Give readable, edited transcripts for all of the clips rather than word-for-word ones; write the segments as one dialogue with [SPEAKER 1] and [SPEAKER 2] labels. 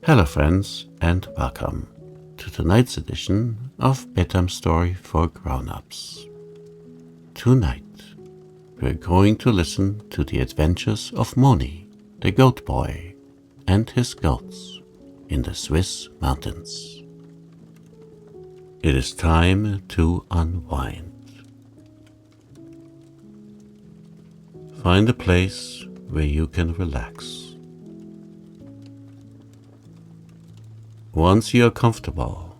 [SPEAKER 1] Hello friends, and welcome to tonight's edition of Bedtime Story for Grown-Ups. Tonight, we're going to listen to the adventures of Moni the Goat-Boy and his goats in the Swiss mountains. It is time to unwind. Find a place where you can relax. Once you are comfortable,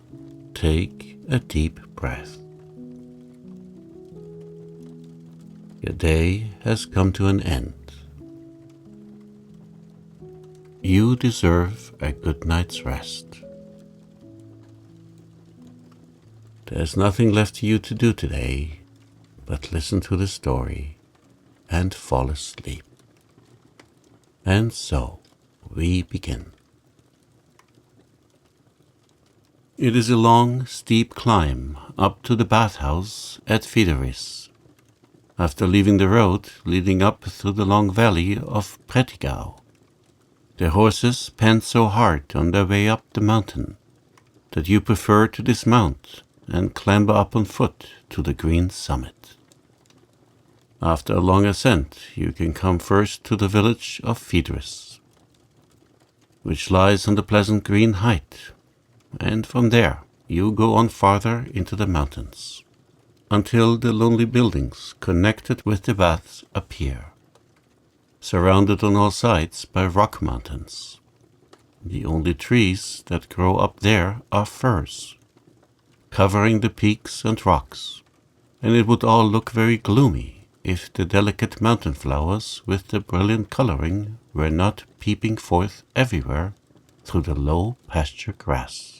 [SPEAKER 1] take a deep breath. Your day has come to an end. You deserve a good night's rest. There's nothing left for you to do today but listen to the story and fall asleep. And so we begin. It is a long, steep climb up to the bathhouse at Fideris. After leaving the road leading up through the long valley of Prättigau, the horses pant so hard on their way up the mountain that you prefer to dismount and clamber up on foot to the green summit. After a long ascent, you can come first to the village of Fideris, which lies on the pleasant green height, and from there you go on farther into the mountains, until the lonely buildings connected with the baths appear, surrounded on all sides by rock mountains. The only trees that grow up there are firs, covering the peaks and rocks, and it would all look very gloomy if the delicate mountain flowers with the brilliant coloring were not peeping forth everywhere through the low pasture grass.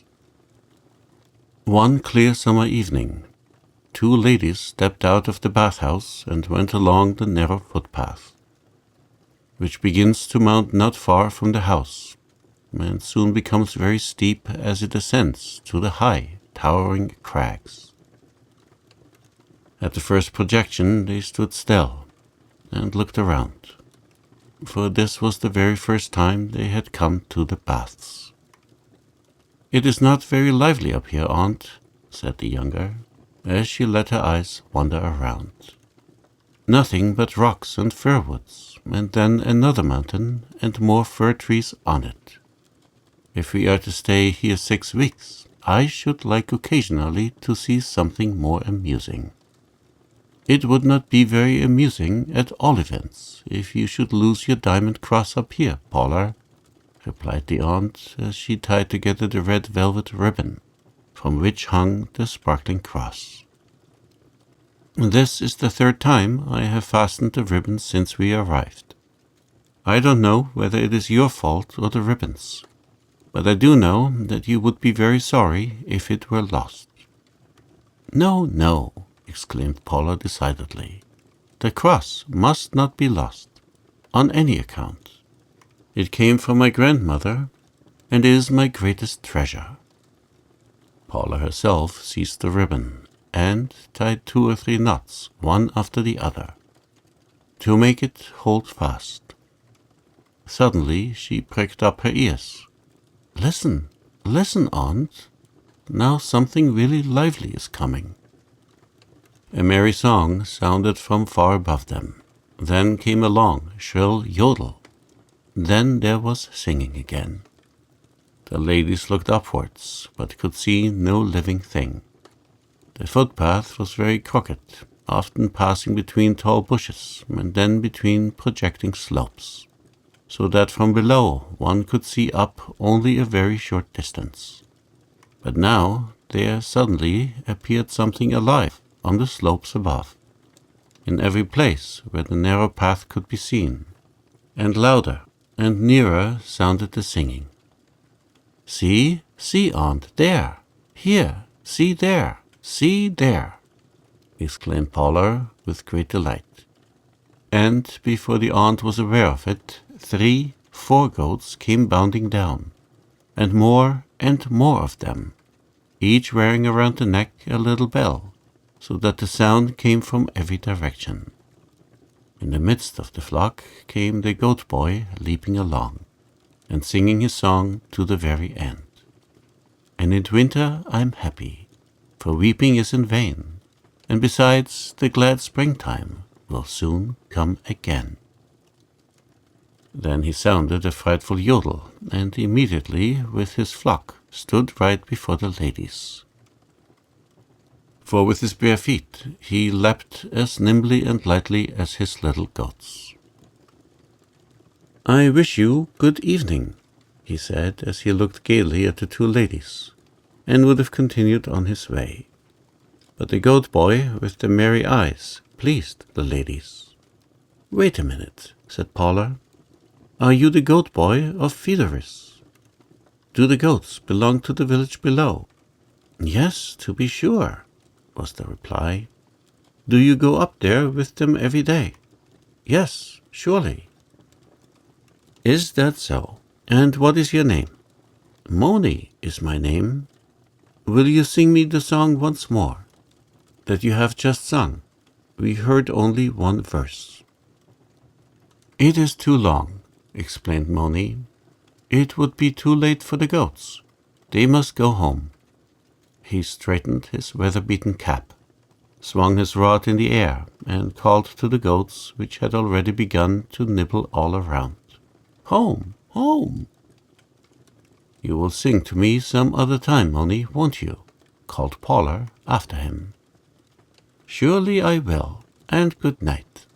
[SPEAKER 1] One clear summer evening, two ladies stepped out of the bathhouse and went along the narrow footpath, which begins to mount not far from the house, and soon becomes very steep as it ascends to the high, towering crags. At the first projection they stood still and looked around, for this was the very first time they had come to the baths. "It is not very lively up here, Aunt," said the younger, as she let her eyes wander around. "Nothing but rocks and fir woods, and then another mountain and more fir trees on it. If we are to stay here 6 weeks, I should like occasionally to see something more amusing." "It would not be very amusing, at all events, if you should lose your diamond cross up here, Paula," replied the aunt, as she tied together the red velvet ribbon, from which hung the sparkling cross. "This is the 3rd time I have fastened the ribbon since we arrived. I don't know whether it is your fault or the ribbon's, but I do know that you would be very sorry if it were lost." "No, no," exclaimed Paula decidedly. "The cross must not be lost, on any account. It came from my grandmother, and is my greatest treasure." Paula herself seized the ribbon, and tied 2 or 3 knots, one after the other, to make it hold fast. Suddenly she pricked up her ears. "Listen, listen, Aunt. Now something really lively is coming." A merry song sounded from far above them. Then came a long, shrill yodel. Then there was singing again. The ladies looked upwards, but could see no living thing. The footpath was very crooked, often passing between tall bushes and then between projecting slopes, so that from below one could see up only a very short distance. But now there suddenly appeared something alive on the slopes above, in every place where the narrow path could be seen, and louder and nearer sounded the singing. "See, see, Aunt, there! Here, see there! See there!" exclaimed Paula with great delight. And before the aunt was aware of it, 3, 4 goats came bounding down, and more of them, each wearing around the neck a little bell, so that the sound came from every direction. In the midst of the flock came the goat boy leaping along. and singing his song to the very end. And in winter I'm happy, for weeping is in vain, and besides, the glad springtime will soon come again. Then he sounded a frightful yodel, and immediately, with his flock, stood right before the ladies. For with his bare feet he leapt as nimbly and lightly as his little goats. "I wish you good evening," he said, as he looked gaily at the two ladies, and would have continued on his way. But the goat-boy with the merry eyes pleased the ladies. "Wait a minute," said Paula. "Are you the goat-boy of Fideris? Do the goats belong to the village below?" "Yes, to be sure," was the reply. "Do you go up there with them every day?" "Yes, surely." "Is that so? And what is your name?" "Moni is my name." "Will you sing me the song once more, that you have just sung? We heard only one verse." "It is too long," explained Moni. "It would be too late for the goats. They must go home." He straightened his weather-beaten cap, swung his rod in the air, and called to the goats, which had already begun to nibble all around. "Home, home!" "You will sing to me some other time, Moni, won't you?" called Paula after him. "Surely I will, and good night,"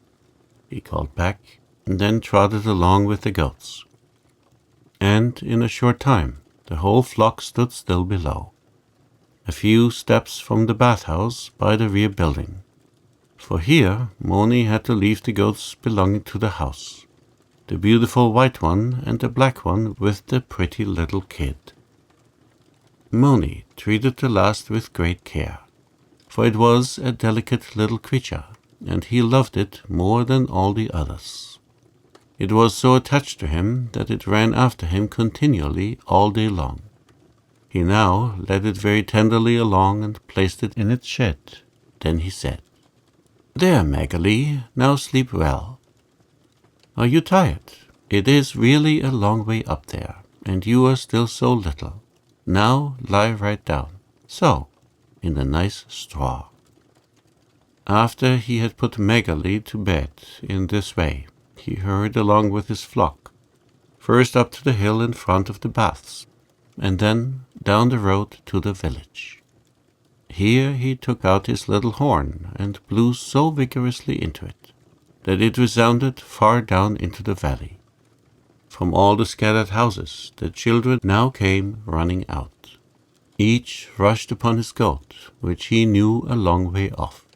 [SPEAKER 1] he called back, and then trotted along with the goats. And in a short time the whole flock stood still below, a few steps from the bathhouse by the rear building. For here Moni had to leave the goats belonging to the house, the beautiful white one and the black one with the pretty little kid. Moni treated the last with great care, for it was a delicate little creature, and he loved it more than all the others. It was so attached to him that it ran after him continually all day long. He now led it very tenderly along and placed it in its shed. Then he said, "There, Magalie, now sleep well. Are you tired? It is really a long way up there, and you are still so little. Now lie right down, so, in the nice straw." After he had put Magalie to bed in this way, he hurried along with his flock, first up to the hill in front of the baths, and then down the road to the village. Here he took out his little horn and blew so vigorously into it that it resounded far down into the valley. From all the scattered houses the children now came running out. Each rushed upon his goat, which he knew a long way off.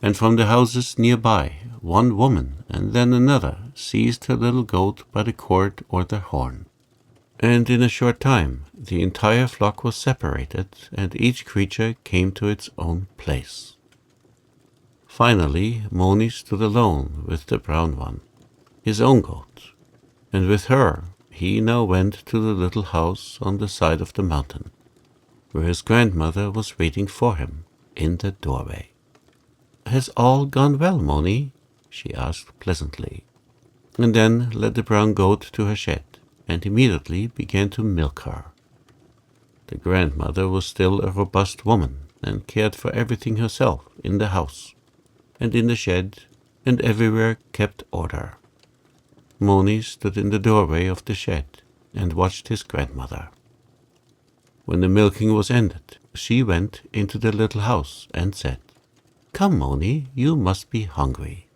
[SPEAKER 1] And from the houses nearby, one woman and then another seized her little goat by the cord or the horn. And in a short time the entire flock was separated, and each creature came to its own place. Finally Moni stood alone with the brown one, his own goat, and with her he now went to the little house on the side of the mountain, where his grandmother was waiting for him in the doorway. "Has all gone well, Moni?" she asked pleasantly, and then led the brown goat to her shed, and immediately began to milk her. The grandmother was still a robust woman, and cared for everything herself in the house, and in the shed, and everywhere kept order. Moni stood in the doorway of the shed and watched his grandmother. When the milking was ended, she went into the little house and said, "Come, Moni, you must be hungry."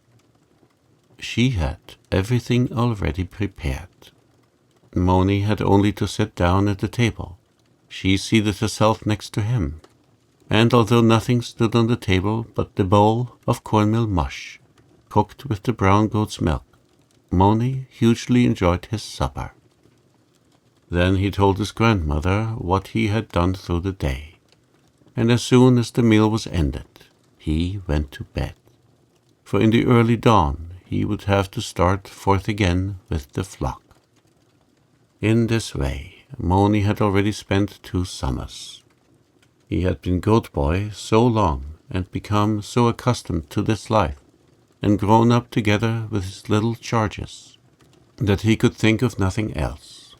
[SPEAKER 1] She had everything already prepared. Moni had only to sit down at the table. She seated herself next to him, and although nothing stood on the table but the bowl of cornmeal mush, cooked with the brown goat's milk, Moni hugely enjoyed his supper. Then he told his grandmother what he had done through the day, and as soon as the meal was ended, he went to bed, for in the early dawn he would have to start forth again with the flock. In this way Moni had already spent 2 summers. He had been goat-boy so long and become so accustomed to this life, and grown up together with his little charges, that he could think of nothing else.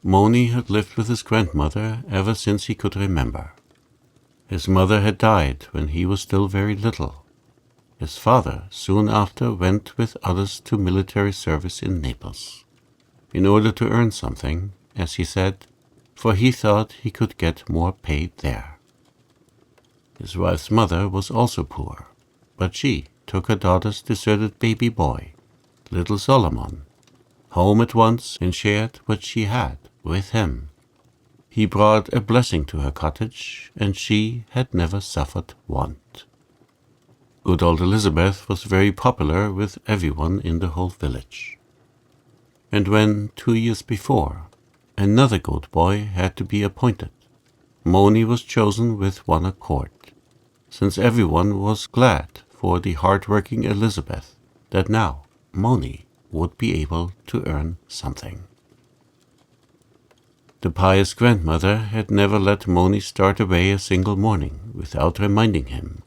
[SPEAKER 1] Moni had lived with his grandmother ever since he could remember. His mother had died when he was still very little. His father soon after went with others to military service in Naples, in order to earn something, as he said, for he thought he could get more paid there. His wife's mother was also poor, but she took her daughter's deserted baby boy, little Solomon, home at once and shared what she had with him. He brought a blessing to her cottage, and she had never suffered want. Good old Elizabeth was very popular with everyone in the whole village. And when, 2 years before, another goat boy had to be appointed, Moni was chosen with one accord, since everyone was glad for the hard-working Elizabeth that now Moni would be able to earn something. The pious grandmother had never let Moni start away a single morning without reminding him,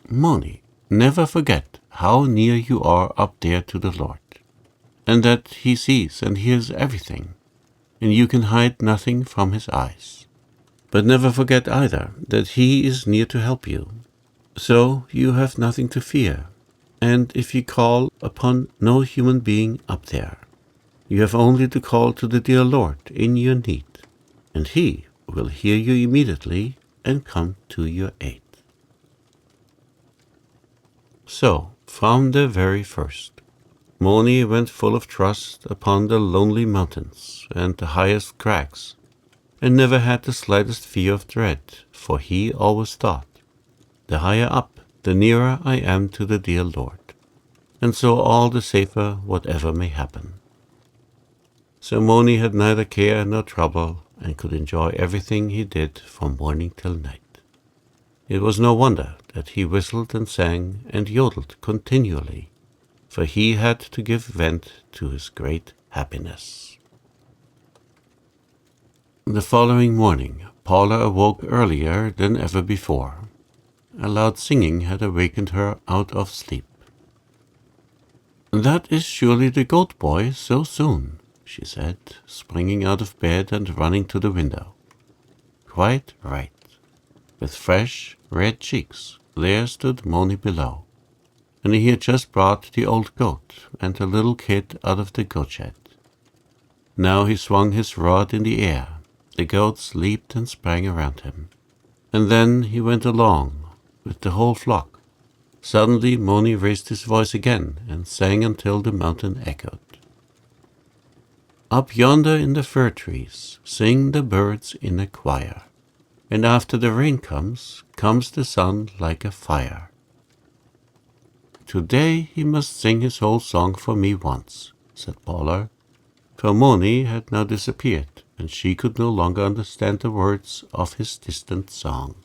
[SPEAKER 1] "Moni, never forget how near you are up there to the Lord, and that he sees and hears everything, and you can hide nothing from his eyes. But never forget either that he is near to help you, so you have nothing to fear, and if you call upon no human being up there, you have only to call to the dear Lord in your need, and he will hear you immediately and come to your aid." So, from the very first, Moni went full of trust upon the lonely mountains and the highest crags, and never had the slightest fear of dread, for he always thought, "The higher up, the nearer I am to the dear Lord, and so all the safer whatever may happen." So Moni had neither care nor trouble, and could enjoy everything he did from morning till night. It was no wonder that he whistled and sang and yodeled continually, for he had to give vent to his great happiness. The following morning, Paula awoke earlier than ever before. A loud singing had awakened her out of sleep. "That is surely the goat boy so soon," she said, springing out of bed and running to the window. Quite right. With fresh, red cheeks, there stood Moni below, and he had just brought the old goat and the little kid out of the goat shed. Now he swung his rod in the air, the goats leaped and sprang around him, and then he went along with the whole flock. Suddenly Moni raised his voice again and sang until the mountain echoed. "Up yonder in the fir trees sing the birds in a choir, and after the rain comes the sun like a fire. Today he must sing his whole song for me once," said Paula, for Moni had now disappeared, and she could no longer understand the words of his distant song.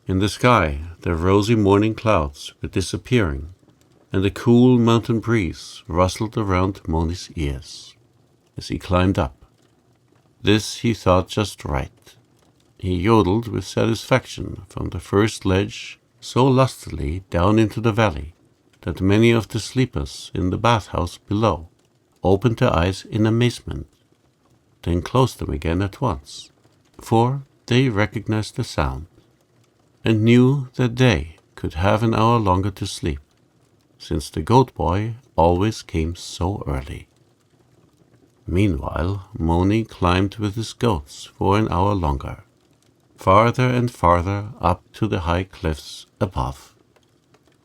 [SPEAKER 1] In the sky the rosy morning clouds were disappearing, and the cool mountain breeze rustled around Moni's ears as he climbed up. This he thought just right. He yodeled with satisfaction from the first ledge so lustily down into the valley that many of the sleepers in the bathhouse below opened their eyes in amazement, then closed them again at once, for they recognized the sound, and knew that they could have an hour longer to sleep, since the goat boy always came so early. Meanwhile, Moni climbed with his goats for an hour longer, farther and farther up to the high cliffs above.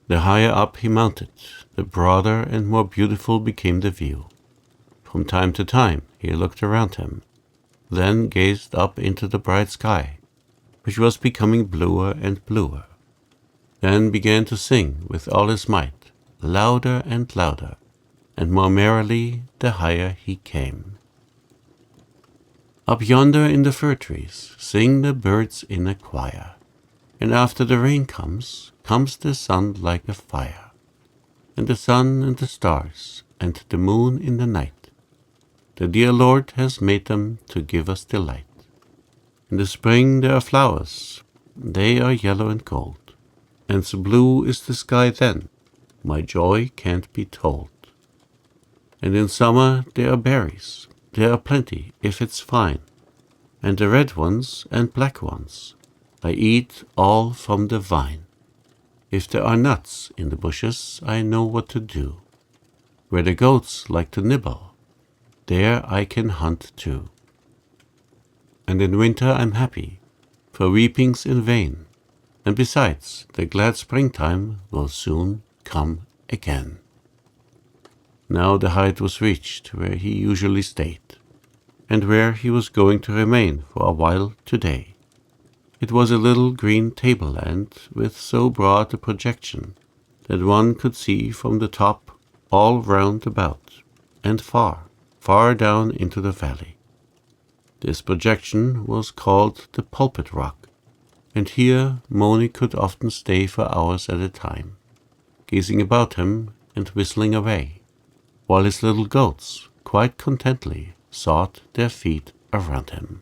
[SPEAKER 1] The higher up he mounted, the broader and more beautiful became the view. From time to time he looked around him, then gazed up into the bright sky, which was becoming bluer and bluer, then began to sing with all his might, louder and louder, and more merrily the higher he came. "Up yonder in the fir trees sing the birds in a choir, and after the rain comes the sun like a fire, and the sun and the stars and the moon in the night. The dear Lord has made them to give us delight. In the spring there are flowers, they are yellow and gold, and so blue is the sky then, my joy can't be told. And in summer there are berries. There are plenty, if it's fine. And the red ones and black ones, I eat all from the vine. If there are nuts in the bushes, I know what to do. Where the goats like to nibble, there I can hunt too. And in winter I'm happy, for weeping's in vain, and besides, the glad springtime will soon come again. Now the height was reached where he usually stayed, and where he was going to remain for a while today. It was a little green tableland with so broad a projection that one could see from the top all round about, and far, far down into the valley. This projection was called the Pulpit Rock, and here Moni could often stay for hours at a time, gazing about him and whistling away, while his little goats quite contentedly sought their feet around him.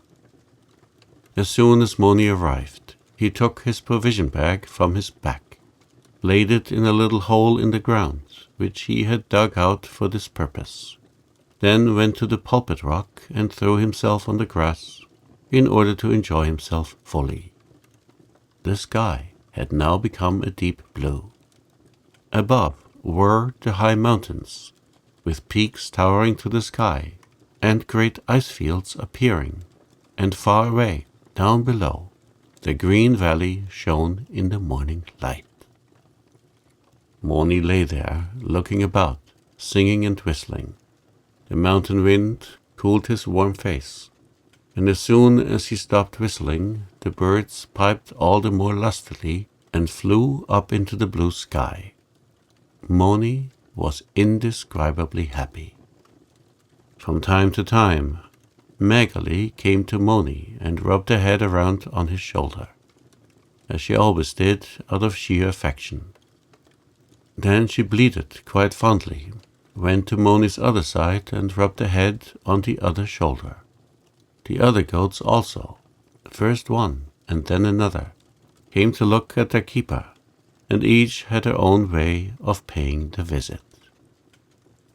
[SPEAKER 1] As soon as Moni arrived, he took his provision bag from his back, laid it in a little hole in the ground, which he had dug out for this purpose, then went to the Pulpit Rock and threw himself on the grass in order to enjoy himself fully. The sky had now become a deep blue. Above were the high mountains, with peaks towering to the sky, and great ice fields appearing, and far away, down below, the green valley shone in the morning light. Moni lay there, looking about, singing and whistling. The mountain wind cooled his warm face, and as soon as he stopped whistling, the birds piped all the more lustily and flew up into the blue sky. Moni was indescribably happy. From time to time, Magali came to Moni and rubbed her head around on his shoulder, as she always did out of sheer affection. Then she bleated quite fondly, went to Moni's other side and rubbed her head on the other shoulder. The other goats also, first one and then another, came to look at their keeper, and each had her own way of paying the visit.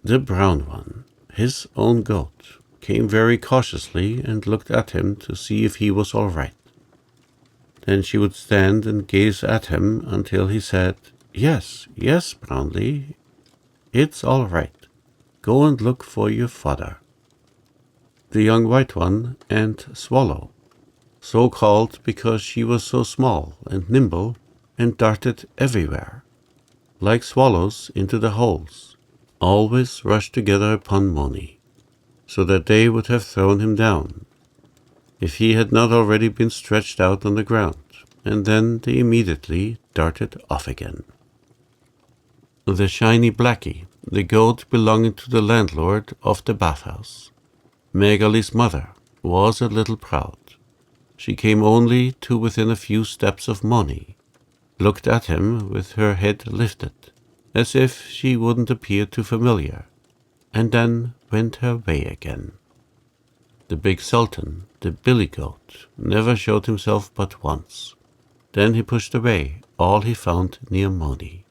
[SPEAKER 1] The brown one, his own goat, came very cautiously and looked at him to see if he was all right. Then she would stand and gaze at him until he said, "Yes, yes, Brownlee, it's all right. Go and look for your father." The young white one, and Swallow, so called because she was so small and nimble and darted everywhere, like swallows into the holes, always rushed together upon Moni, so that they would have thrown him down, if he had not already been stretched out on the ground, and then they immediately darted off again. The shiny Blackie, the goat belonging to the landlord of the bathhouse, Magali's mother, was a little proud. She came only to within a few steps of Moni, looked at him with her head lifted, as if she wouldn't appear too familiar, and then went her way again. The big sultan, the billy goat, never showed himself but once. Then he pushed away all he found near Moni,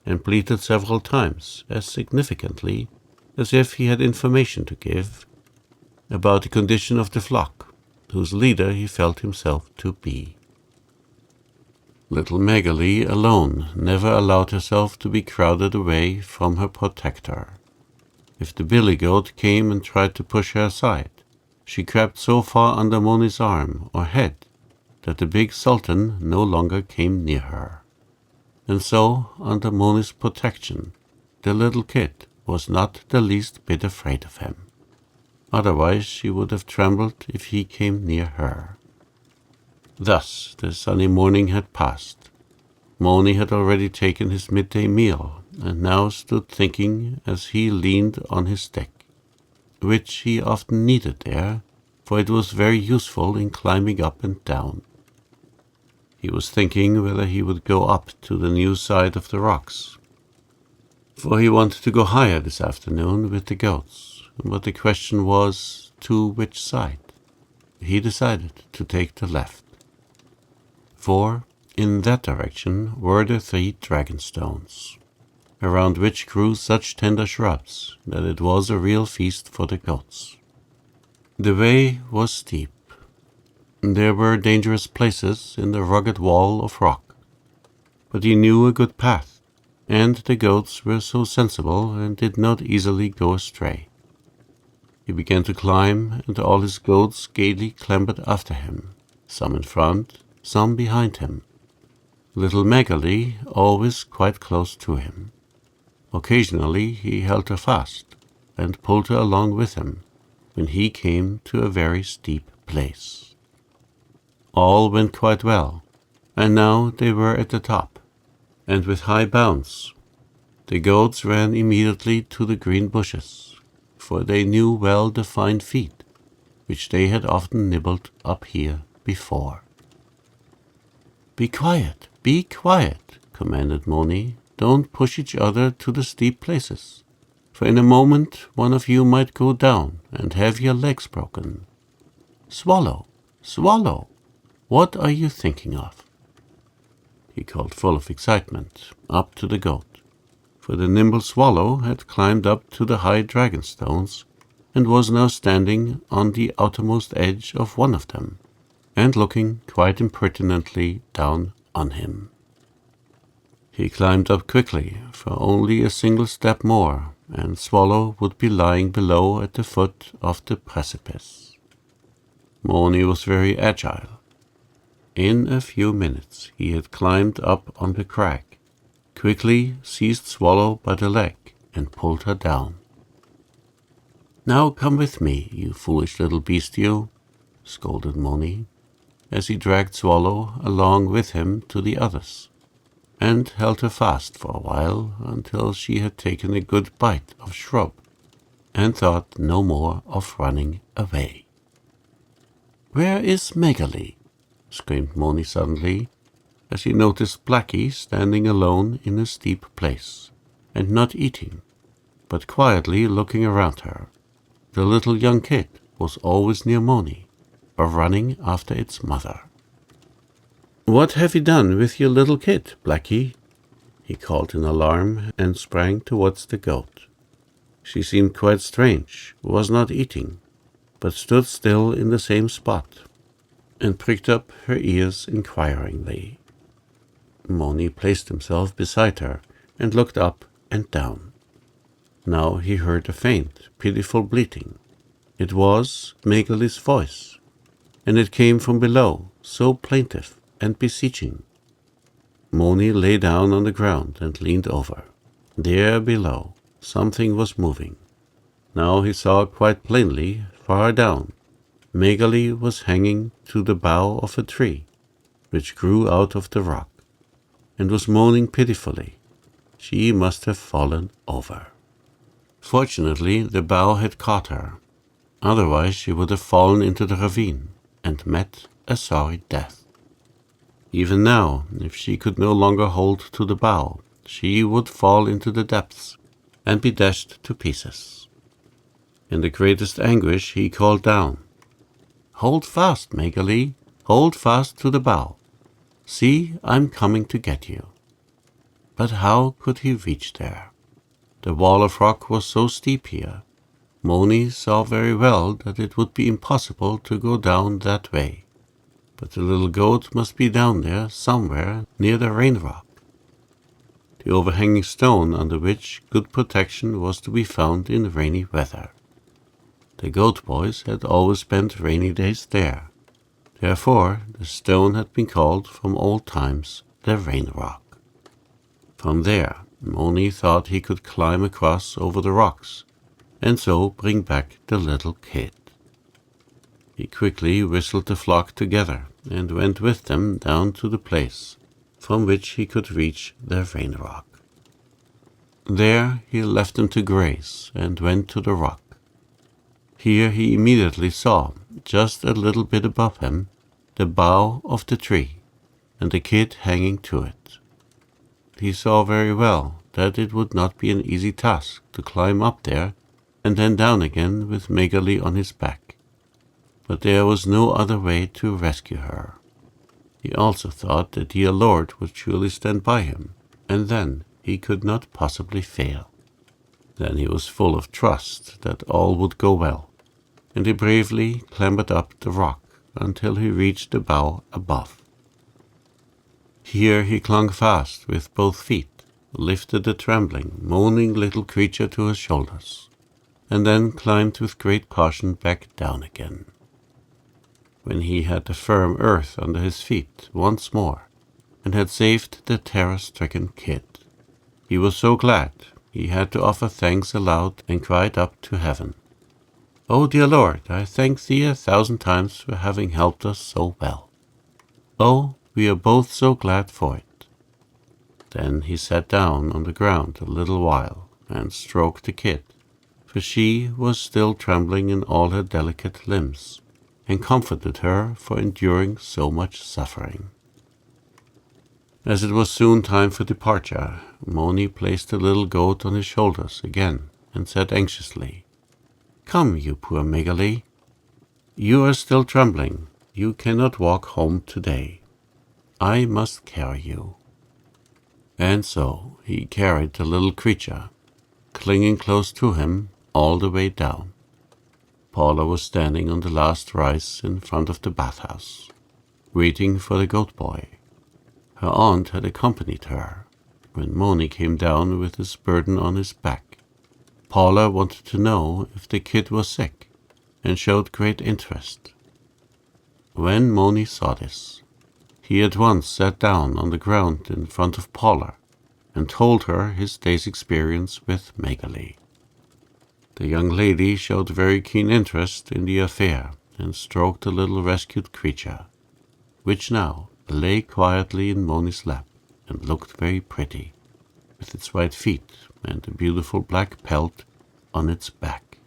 [SPEAKER 1] and bleated several times, as significantly as if he had information to give about the condition of the flock, whose leader he felt himself to be. Little Magali alone never allowed herself to be crowded away from her protector. If the billy goat came and tried to push her aside, she crept so far under Moni's arm or head that the big sultan no longer came near her. And so, under Moni's protection, the little kid was not the least bit afraid of him. Otherwise she would have trembled if he came near her. Thus the sunny morning had passed. Moni had already taken his midday meal, and now stood thinking as he leaned on his stick, which he often needed there, for it was very useful in climbing up and down. He was thinking whether he would go up to the new side of the rocks, for he wanted to go higher this afternoon with the goats, but the question was, to which side? He decided to take the left, for in that direction were the 3 dragon stones. around which grew such tender shrubs that it was a real feast for the goats. The way was steep. There were dangerous places in the rugged wall of rock, but he knew a good path, and the goats were so sensible and did not easily go astray. He began to climb, and all his goats gaily clambered after him, some in front, some behind him. Little Magali always quite close to him. Occasionally he held her fast, and pulled her along with him, when he came to a very steep place. All went quite well, and now they were at the top, and with high bounds the goats ran immediately to the green bushes, for they knew well-defined feet, which they had often nibbled up here before. Be quiet, commanded Moni. Don't push each other to the steep places, for in a moment one of you might go down and have your legs broken. Swallow, swallow, what are you thinking of? He called full of excitement up to the goat, for the nimble swallow had climbed up to the high dragon stones and was now standing on the outermost edge of one of them, and looking quite impertinently down on him. He climbed up quickly, for only a single step more, and Swallow would be lying below at the foot of the precipice. Moni was very agile. In a few minutes he had climbed up on the crag, quickly seized Swallow by the leg, and pulled her down. Now come with me, you foolish little beast you, scolded Moni, as he dragged Swallow along with him to the others, and held her fast for a while until she had taken a good bite of shrub and thought no more of running away. Where is Magali? Screamed Moni suddenly, as he noticed Blackie standing alone in a steep place, and not eating, but quietly looking around her. The little young kid was always near Moni, or running after its mother. What have you done with your little kid, Blackie? He called in alarm and sprang towards the goat. She seemed quite strange, was not eating, but stood still in the same spot, and pricked up her ears inquiringly. Moni placed himself beside her and looked up and down. Now he heard a faint, pitiful bleating. It was Magali's voice, and it came from below, so plaintive and beseeching. Moni lay down on the ground and leaned over. There below, something was moving. Now he saw quite plainly, far down, Magali was hanging to the bough of a tree, which grew out of the rock, and was moaning pitifully. She must have fallen over. Fortunately, the bough had caught her. Otherwise she would have fallen into the ravine and met a sorry death. Even now, if she could no longer hold to the bough, she would fall into the depths and be dashed to pieces. In the greatest anguish he called down, "Hold fast, Magali, hold fast to the bough. See, I'm coming to get you." But how could he reach there? The wall of rock was so steep here. Moni saw very well that it would be impossible to go down that way. But the little goat must be down there somewhere near the rain rock, the overhanging stone under which good protection was to be found in rainy weather. The goat boys had always spent rainy days there. Therefore the stone had been called from old times the rain rock. From there Moni thought he could climb across over the rocks, and so bring back the little kid. He quickly whistled the flock together and went with them down to the place from which he could reach the rain rock. There he left them to graze and went to the rock. Here he immediately saw, just a little bit above him, the bough of the tree and the kid hanging to it. He saw very well that it would not be an easy task to climb up there and then down again with Magali on his back. But there was no other way to rescue her. He also thought the dear Lord would surely stand by him, and then he could not possibly fail. Then he was full of trust that all would go well, and he bravely clambered up the rock until he reached the bough above. Here he clung fast with both feet, lifted the trembling, moaning little creature to his shoulders, and then climbed with great caution back down again. When he had the firm earth under his feet once more, and had saved the terror-stricken kid, he was so glad he had to offer thanks aloud and cried up to heaven, "Oh, dear Lord, I thank Thee 1,000 times for having helped us so well. Oh, we are both so glad for it." Then he sat down on the ground a little while and stroked the kid, for she was still trembling in all her delicate limbs, and comforted her for enduring so much suffering. As it was soon time for departure, Moni placed the little goat on his shoulders again and said anxiously, "Come, you poor Megaly. You are still trembling. You cannot walk home today. I must carry you." And so he carried the little creature, clinging close to him all the way down. Paula was standing on the last rise in front of the bathhouse, waiting for the goat-boy. Her aunt had accompanied her. When Moni came down with his burden on his back, Paula wanted to know if the kid was sick, and showed great interest. When Moni saw this, he at once sat down on the ground in front of Paula and told her his day's experience with Megaly. The young lady showed very keen interest in the affair and stroked the little rescued creature, which now lay quietly in Moni's lap and looked very pretty, with its white feet and the beautiful black pelt on its back.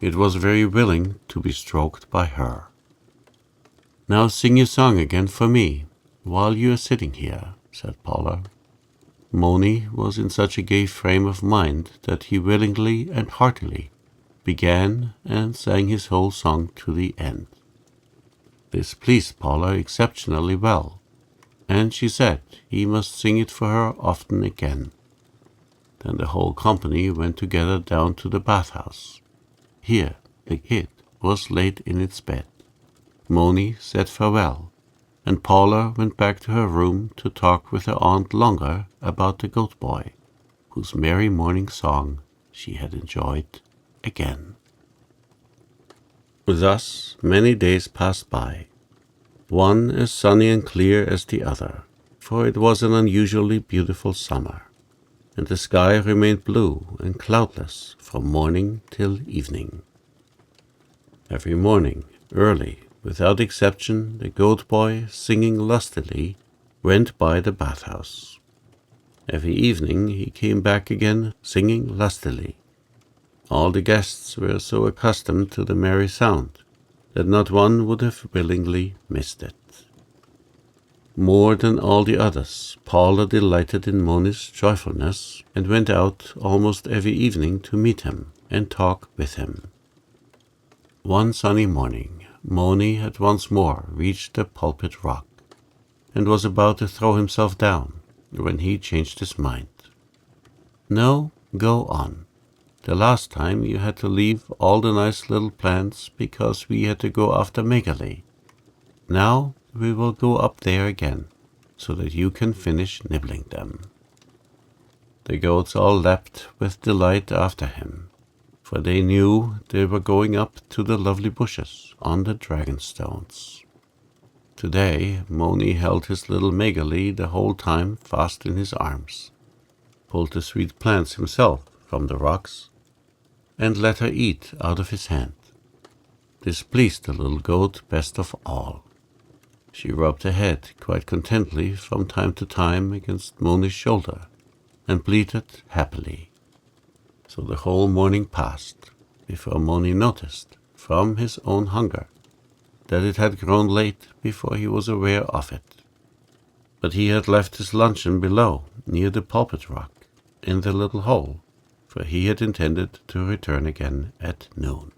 [SPEAKER 1] It was very willing to be stroked by her. "Now sing your song again for me, while you are sitting here," said Paula. Moni was in such a gay frame of mind that he willingly and heartily began and sang his whole song to the end. This pleased Paula exceptionally well, and she said he must sing it for her often again. Then the whole company went together down to the bathhouse. Here the kid was laid in its bed. Moni said farewell, and Paula went back to her room to talk with her aunt longer about the goat-boy, whose merry morning song she had enjoyed again. Thus many days passed by, one as sunny and clear as the other, for it was an unusually beautiful summer, and the sky remained blue and cloudless from morning till evening. Every morning, early, without exception, the goat-boy, singing lustily, went by the bathhouse. Every evening he came back again, singing lustily. All the guests were so accustomed to the merry sound that not one would have willingly missed it. More than all the others, Paula delighted in Moni's joyfulness and went out almost every evening to meet him and talk with him. One sunny morning, Moni had once more reached the pulpit rock and was about to throw himself down when he changed his mind. "No, go on. The last time you had to leave all the nice little plants because we had to go after Megaly. Now we will go up there again, so that you can finish nibbling them." The goats all leapt with delight after him, for they knew they were going up to the lovely bushes on the dragonstones. Today Moni held his little Megaly the whole time fast in his arms, pulled the sweet plants himself from the rocks, and let her eat out of his hand. This pleased the little goat best of all. She rubbed her head quite contentedly from time to time against Moni's shoulder, and bleated happily. So the whole morning passed before Moni noticed, from his own hunger, that it had grown late before he was aware of it. But he had left his luncheon below, near the pulpit rock, in the little hole, for he had intended to return again at noon.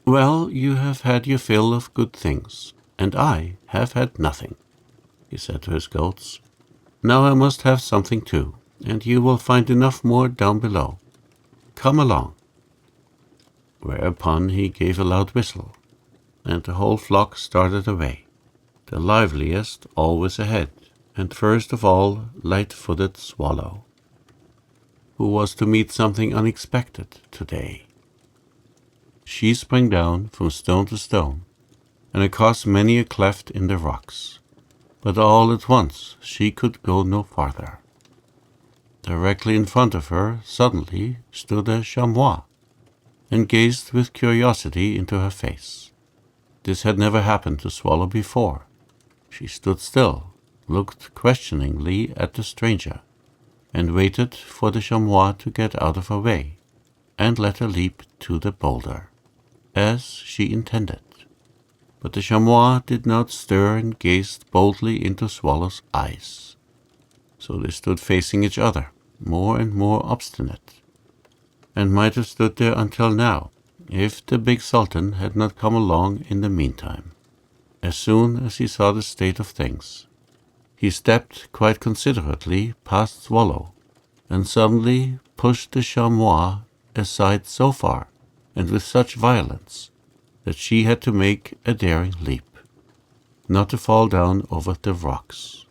[SPEAKER 1] "Well, you have had your fill of good things, and I have had nothing," he said to his goats. Now I must have something too, and you will find enough more down below. Come along." Whereupon he gave a loud whistle, and the whole flock started away, the liveliest always ahead, and first of all light-footed Swallow, who was to meet something unexpected today. She sprang down from stone to stone, and across many a cleft in the rocks, but all at once she could go no farther. Directly in front of her suddenly stood a chamois, and gazed with curiosity into her face. This had never happened to Swallow before. She stood still, looked questioningly at the stranger, and waited for the chamois to get out of her way, and let her leap to the boulder, as she intended. But the chamois did not stir and gazed boldly into Swallow's eyes. So they stood facing each other, more and more obstinate, and might have stood there until now, if the big Sultan had not come along in the meantime. As soon as he saw the state of things, he stepped quite considerately past Swallow, and suddenly pushed the chamois aside so far, and with such violence, that she had to make a daring leap, not to fall down over the rocks.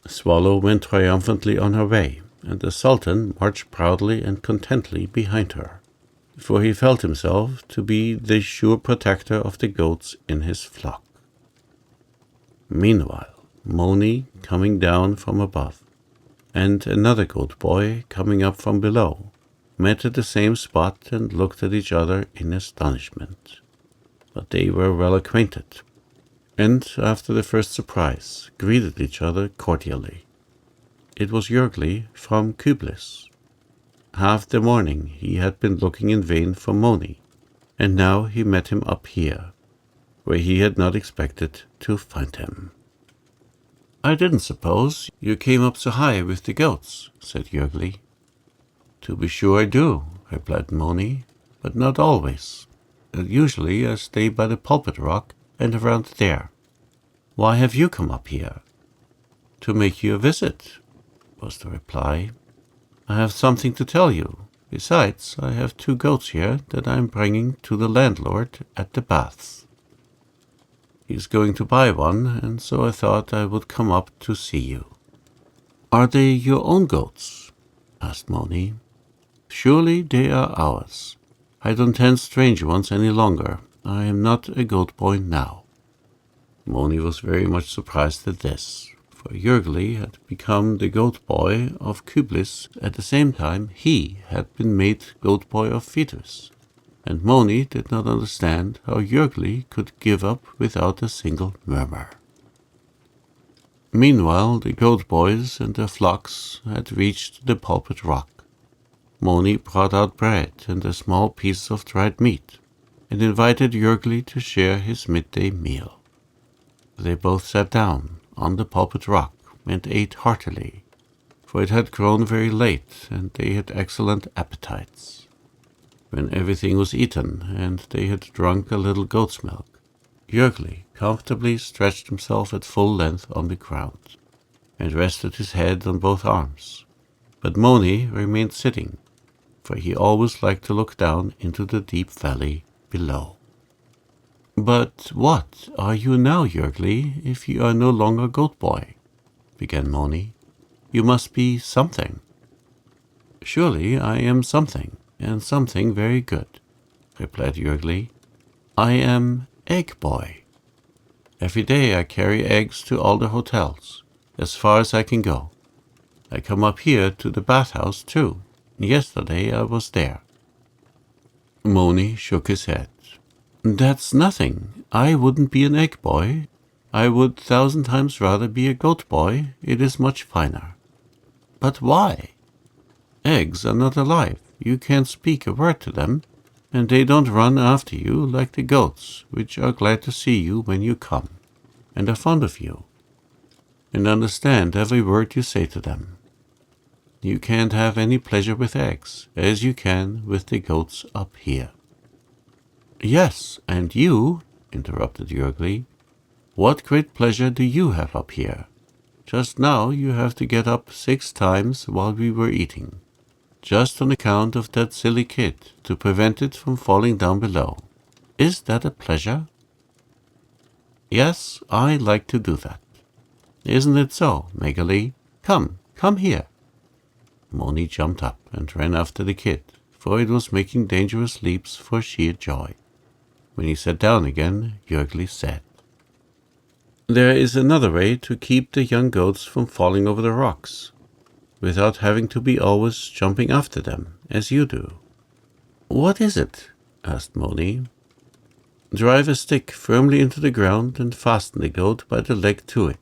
[SPEAKER 1] Swallow went triumphantly on her way, and the Sultan marched proudly and contently behind her, for he felt himself to be the sure protector of the goats in his flock. Meanwhile, Moni, coming down from above, and another goat-boy coming up from below, met at the same spot and looked at each other in astonishment. But they were well acquainted, and after the first surprise, greeted each other cordially. It was Jörgli from Küblis. Half the morning he had been looking in vain for Moni, and now he met him up here, where he had not expected to find him. "I didn't suppose you came up so high with the goats," said Jörgli. "To be sure I do," replied Moni, "but not always. Usually I stay by the pulpit rock and around there. Why have you come up here?" "To make you a visit," was the reply. "I have something to tell you. Besides, I have 2 goats here that I am bringing to the landlord at the baths. He's going to buy one, and so I thought I would come up to see you." "Are they your own goats?" asked Moni. "Surely they are ours. I don't tend strange ones any longer. I am not a goat-boy now." Moni was very much surprised at this, for Jörgli had become the goat-boy of Küblis at the same time he had been made goat-boy of Vitus, and Moni did not understand how Jörgli could give up without a single murmur. Meanwhile, the goat-boys and their flocks had reached the pulpit rock. Moni brought out bread and a small piece of dried meat, and invited Jörgli to share his midday meal. They both sat down on the pulpit rock and ate heartily, for it had grown very late and they had excellent appetites. When everything was eaten and they had drunk a little goat's milk, Jörgli comfortably stretched himself at full length on the ground, and rested his head on both arms, but Moni remained sitting, for he always liked to look down into the deep valley below. "But what are you now, Jörgli, if you are no longer goat-boy?" began Moni. "You must be something." "Surely I am something, and something very good," replied Jörgli. "I am egg-boy. Every day I carry eggs to all the hotels, as far as I can go. I come up here to the bathhouse too. Yesterday I was there." Moni shook his head. "That's nothing. I wouldn't be an egg-boy. I would 1,000 times rather be a goat-boy. It is much finer." "But why?" "Eggs are not alive. You can't speak a word to them, and they don't run after you like the goats, which are glad to see you when you come, and are fond of you, and understand every word you say to them. You can't have any pleasure with eggs, as you can with the goats up here." "Yes, and you," interrupted Jörgli, "what great pleasure do you have up here? Just now you have to get up 6 times while we were eating, just on account of that silly kid, to prevent it from falling down below. Is that a pleasure?" "Yes, I like to do that. Isn't it so, Megaly? Come here." Moni jumped up and ran after the kid, for it was making dangerous leaps for sheer joy. When he sat down again, Jörgli said, "There is another way to keep the young goats from falling over the rocks, without having to be always jumping after them, as you do." "What is it?" asked Moni. "Drive a stick firmly into the ground and fasten the goat by the leg to it.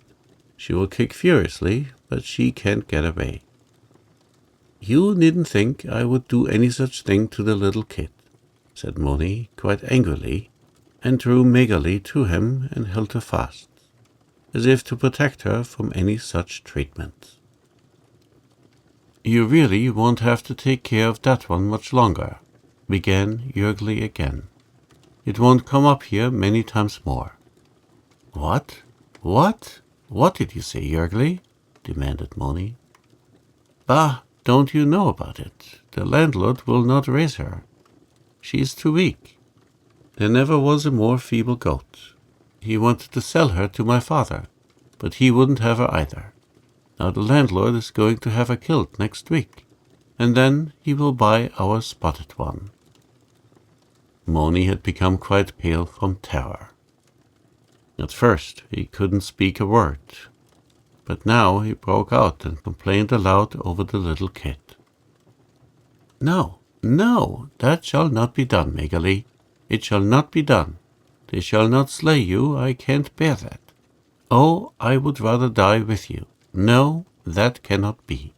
[SPEAKER 1] She will kick furiously, but she can't get away." "You needn't think I would do any such thing to the little kid," said Moni quite angrily, and drew Megaly to him and held her fast, as if to protect her from any such treatment. "You really won't have to take care of that one much longer," began Jörgli again. "It won't come up here many times more." "What? What did you say, Jörgli?" demanded Moni. "Bah, don't you know about it? The landlord will not raise her. She is too weak. There never was a more feeble goat. He wanted to sell her to my father, but he wouldn't have her either. Now the landlord is going to have her killed next week, and then he will buy our spotted one." Moni had become quite pale from terror. At first he couldn't speak a word, but now he broke out and complained aloud over the little kid. No, that shall not be done, Megaly. It shall not be done. They shall not slay you, I can't bear that. Oh, I would rather die with you. No, that cannot be."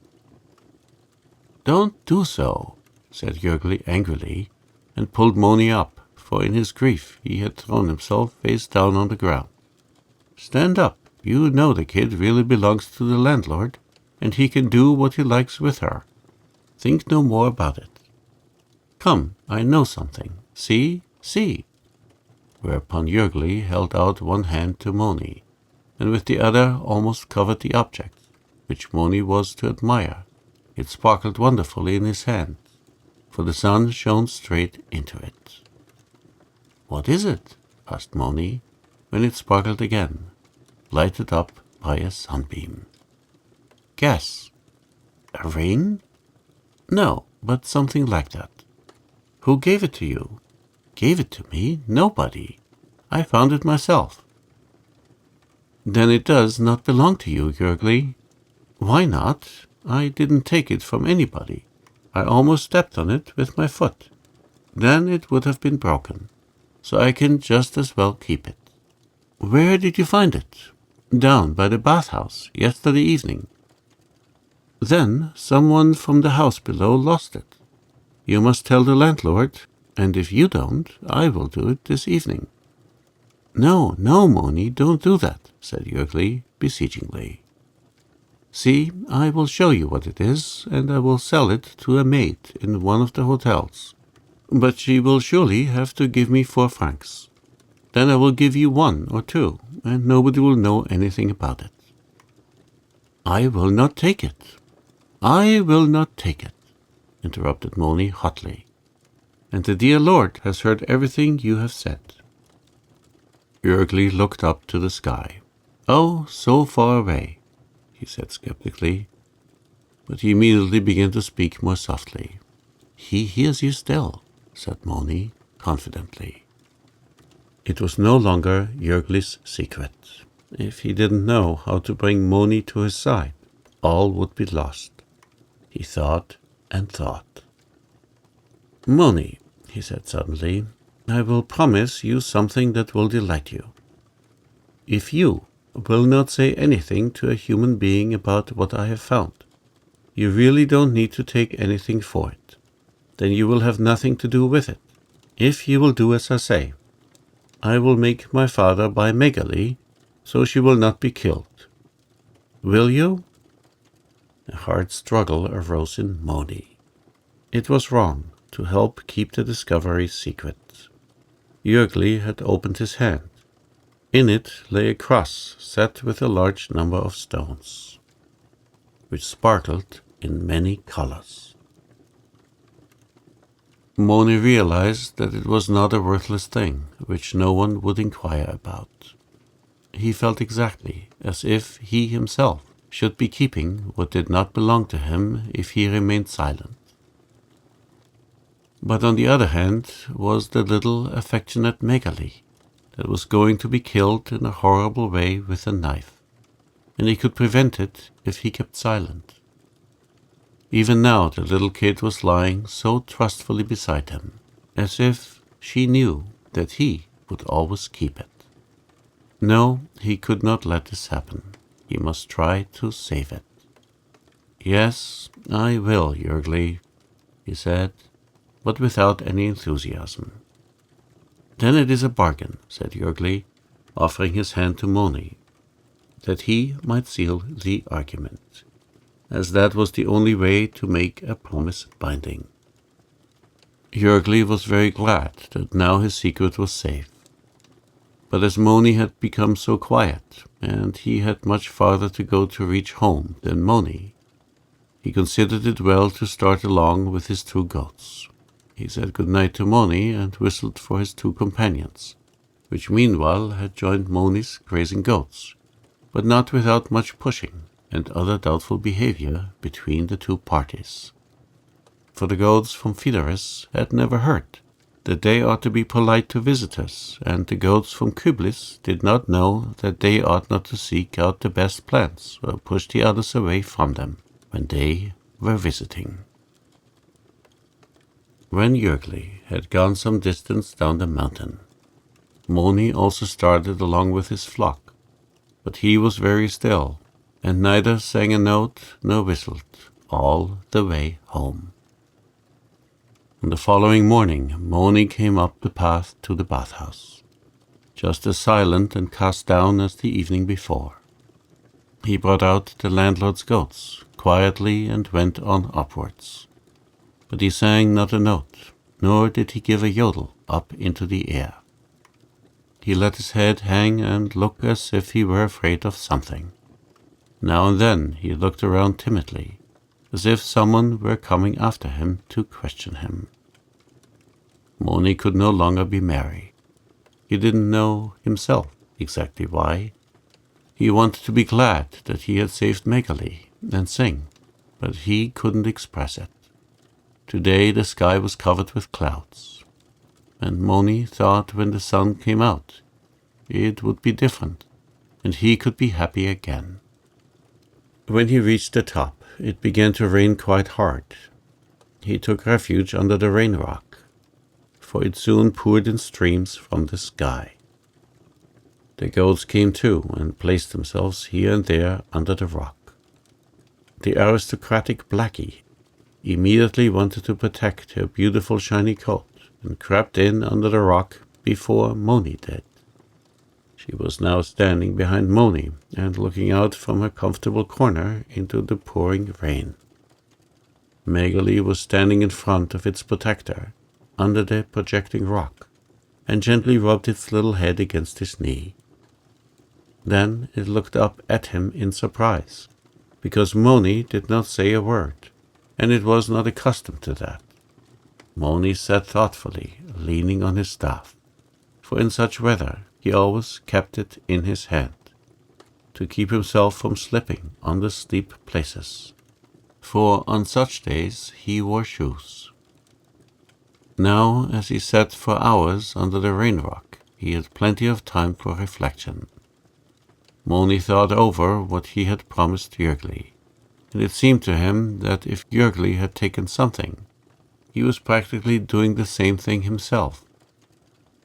[SPEAKER 1] "Don't do so," said Jörgli angrily, and pulled Moni up, for in his grief he had thrown himself face down on the ground. "Stand up. You know the kid really belongs to the landlord, and he can do what he likes with her. Think no more about it. Come, I know something. See. Whereupon Jörgli held out one hand to Moni, and with the other almost covered the object, which Moni was to admire. It sparkled wonderfully in his hand, for the sun shone straight into it. "What is it?" asked Moni, when it sparkled again, lighted up by a sunbeam. "Guess." "A ring?" "No, but something like that." "Who gave it to you?" "Gave it to me? Nobody. I found it myself." "Then it does not belong to you, Jörgli." "Why not? I didn't take it from anybody. I almost stepped on it with my foot. Then it would have been broken, so I can just as well keep it." "Where did you find it?" "Down by the bathhouse, yesterday evening." "Then someone from the house below lost it. You must tell the landlord, and if you don't, I will do it this evening." No, Moni, don't do that," said Jörgli beseechingly. "See, I will show you what it is, and I will sell it to a maid in one of the hotels. But she will surely have to give me 4 francs. Then I will give you 1 or 2, and nobody will know anything about it." "I will not take it. I will not take it," interrupted Moni hotly. "And the dear Lord has heard everything you have said." Jörgli looked up to the sky. "Oh, so far away," he said skeptically, but he immediately began to speak more softly. "He hears you still," said Moni confidently. It was no longer Jörgli's secret. If he didn't know how to bring Moni to his side, all would be lost. He thought and thought. "Moni," he said suddenly, "I will promise you something that will delight you. If you will not say anything to a human being about what I have found, you really don't need to take anything for it. Then you will have nothing to do with it. If you will do as I say, I will make my father buy Megaly, so she will not be killed. Will you?" A hard struggle arose in Moni. It was wrong to help keep the discovery secret. Jörgli had opened his hand, In it lay a cross set with a large number of stones, which sparkled in many colors. Moni realized that it was not a worthless thing which no one would inquire about. He felt exactly as if he himself should be keeping what did not belong to him if he remained silent. But on the other hand was the little affectionate Megali that was going to be killed in a horrible way with a knife, and he could prevent it if he kept silent. Even now the little kid was lying so trustfully beside him, as if she knew that he would always keep it. No, he could not let this happen. He must try to save it. "Yes, I will, Jörgli," he said, but without any enthusiasm. "Then it is a bargain," said Jörgli, offering his hand to Moni, that he might seal the argument, as that was the only way to make a promise binding. Jörgli was very glad that now his secret was safe. But as Moni had become so quiet, and he had much farther to go to reach home than Moni, he considered it well to start along with his 2 goats. He said good night to Moni and whistled for his 2 companions, which meanwhile had joined Moni's grazing goats, but not without much pushing and other doubtful behavior between the 2 parties. For the goats from Fideris had never heard that they ought to be polite to visitors, and the goats from Kublis did not know that they ought not to seek out the best plants or push the others away from them when they were visiting. When Jörgli had gone some distance down the mountain, Moni also started along with his flock, but he was very still, and neither sang a note nor whistled all the way home. On the following morning, Moni came up the path to the bathhouse, just as silent and cast down as the evening before. He brought out the landlord's goats quietly and went on upwards. But he sang not a note, nor did he give a yodel up into the air. He let his head hang and look as if he were afraid of something. Now and then he looked around timidly, as if someone were coming after him to question him. Moni could no longer be merry. He didn't know himself exactly why. He wanted to be glad that he had saved Megali and sing, but he couldn't express it. Today the sky was covered with clouds, and Moni thought when the sun came out it would be different, and he could be happy again. When he reached the top, it began to rain quite hard. He took refuge under the rain rock, for it soon poured in streams from the sky. The goats came too and placed themselves here and there under the rock. The aristocratic Blackie immediately wanted to protect her beautiful shiny coat and crept in under the rock before Moni did. She was now standing behind Moni and looking out from her comfortable corner into the pouring rain. Megali was standing in front of its protector, under the projecting rock, and gently rubbed its little head against his knee. Then it looked up at him in surprise, because Moni did not say a word, and it was not accustomed to that. Moni sat thoughtfully, leaning on his staff, for in such weather he always kept it in his hand, to keep himself from slipping on the steep places, for on such days he wore shoes. Now, as he sat for hours under the rain rock, he had plenty of time for reflection. Moni thought over what he had promised Jörgli, and it seemed to him that if Jörgli had taken something, he was practically doing the same thing himself,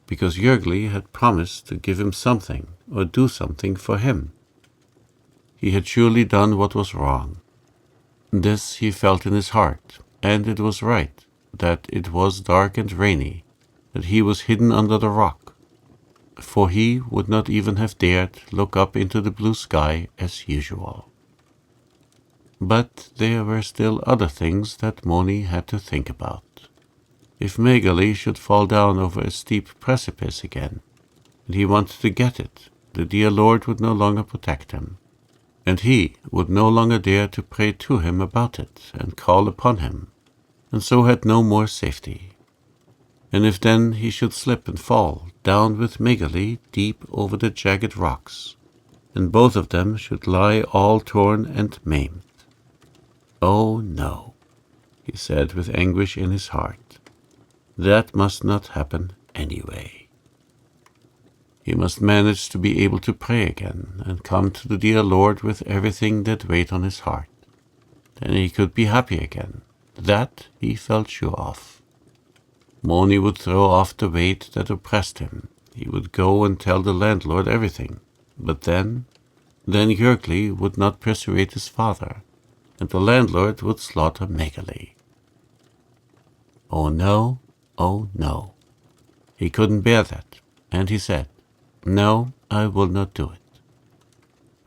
[SPEAKER 1] because Jörgli had promised to give him something or do something for him. He had surely done what was wrong. This he felt in his heart, and it was right that it was dark and rainy, that he was hidden under the rock, for he would not even have dared look up into the blue sky as usual. But there were still other things that Moni had to think about. If Megali should fall down over a steep precipice again, and he wanted to get it the dear Lord would no longer protect him, and he would no longer dare to pray to him about it and call upon him, and so had no more safety. And if then he should slip and fall down with Megale deep over the jagged rocks, and both of them should lie all torn and maimed. Oh no, he said with anguish in his heart. That must not happen anyway. He must manage to be able to pray again and come to the dear Lord with everything that weighed on his heart. Then he could be happy again. That he felt sure of. Moni would throw off the weight that oppressed him. He would go and tell the landlord everything. But then Jörgli would not persuade his father, and the landlord would slaughter Megale. Oh no, oh no. He couldn't bear that, and he said, "No, I will not do it.